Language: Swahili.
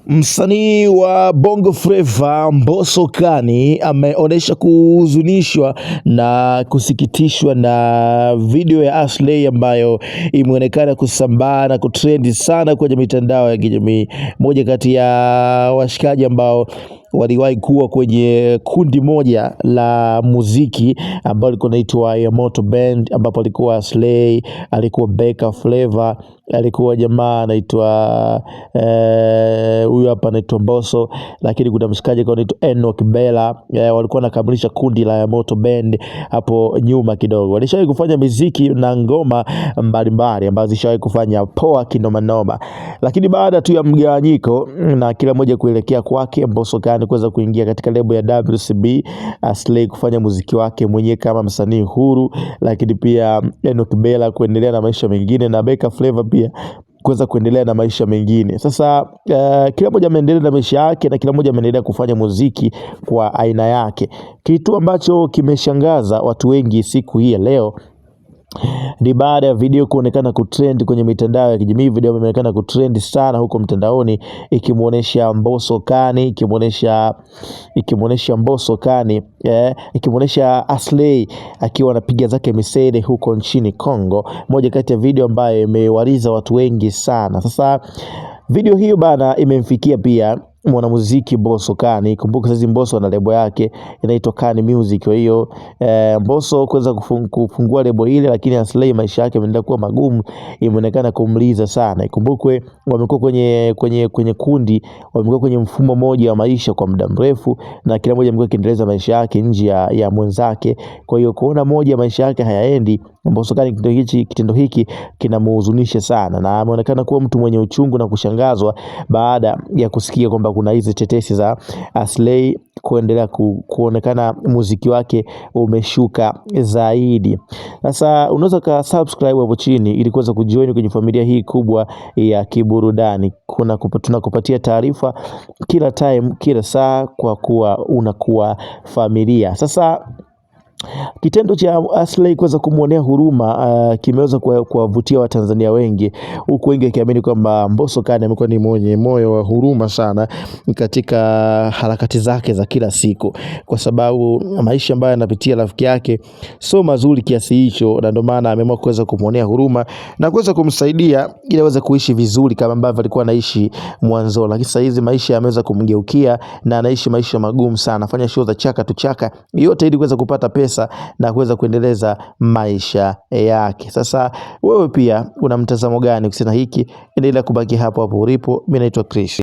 Msanii wa Bongo Flava Mbosso Khan ameonyesha kuhuzunishwa na kusikitishwa na video ya Aslay ambayo imeonekana kusambaa na kutrendi sana kwenye mitandao ya kijamii. Moja kati ya washikaji ambao waliwahi kuwa kwenye kundi moja la muziki ambao liko naitwa Yamoto Band, ambapo alikuwa Aslay, alikuwa Beka Flava, alikuwa jamaa anaitwa huyu hapa anaitwa Mbosso, lakini kuna mshikaji kwa anaitwa Enoch Bella. Walikuwa nakamilisha kundi la Yamoto Band hapo nyuma kidogo. Walishawahi kufanya muziki na ngoma mbalimbali ambazo zishawahi kufanya poa kinoma noma, lakini baada tu ya mgawanyiko na kila mmoja kuelekea kwake, Mbosso Khan kuweza kuingia katika lebo ya WCB, Aslay kufanya muziki wake mwenyewe kama msanii huru, lakini pia Enoch Bella kuendelea na maisha mengine na Beka Flava pia kuweza kuendelea na maisha mengine. Sasa kila mmoja ameendelea na maisha yake na kila mmoja ameendelea kufanya muziki kwa aina yake. Kitu ambacho kimeshangaza watu wengi siku hii ya leo ni baada ya video kuonekana kutrend kwenye mitandao ya kijamii. Video imeonekana kutrend sana huko mtandaoni, ikimuonesha Mbosso Khan, ikimuonesha Mbosso Khan, ikimuonesha Aslay akiwa anapiga zake misele huko nchini Kongo. Moja kati ya video ambayo imewaliza watu wengi sana. Sasa video hiyo bana imemfikia pia mwanamuziki Mbosso Khan. Kumbuka sasa Mbosso ana lebo yake inaitwa Khan Music. Kwa hiyo Mbosso kuweza kufungua lebo ile, lakini Aslay maisha yake yameendelea kuwa magumu, imeonekana kumliza sana. Ikumbukwe wamekuwa kwenye kundi, wamekuwa kwenye mfumo mmoja wa maisha kwa muda mrefu, na kila mmoja amekuwa akiendeleza maisha yake nje ya mwenzake. Kwa hiyo kuona moja maisha yake hayaendi, Mbosso Khan kitendo hiki kinamhuzunisha sana, na ameonekana kuwa mtu mwenye uchungu na kushangazwa baada ya kusikia kwamba kuna hizi tetesi za Aslay kuendelea kuonekana muziki wake umeshuka zaidi. Sasa unaweza ka subscribe hapo chini ili kuweza kujoin kwenye familia hii kubwa ya kiburudani. Tunakupatia taarifa kila time, kila saa, kwa kuwa unakuwa familia. Sasa kitendo cha Aslay kuweza kumuonea huruma kimeweza kuwavutia Watanzania wengi, huku wengi wakiamini kwamba Mbosso Khan amekuwa ni mwenye moyo wa huruma sana katika harakati zake za kila siku, kwa sababu maisha ambayo anapitia rafiki yake sio mazuri kiasi hicho, na ndio maana ameamua kuweza kumuonea huruma na kuweza kumsaidia ili aweze kuishi vizuri kama ambavyo alikuwa anaishi mwanzo. Lakini sasa hizi maisha yameweza kumgeukia na anaishi maisha magumu sana, anafanya show za chaka tu chaka yote ili kuweza kupata pesa na kuweza kuendeleza maisha yake. Sasa wewe pia una mtazamo gani kuhusiana hiki? Endelea kubaki hapo hapo ulipo. Mimi naitwa Chris.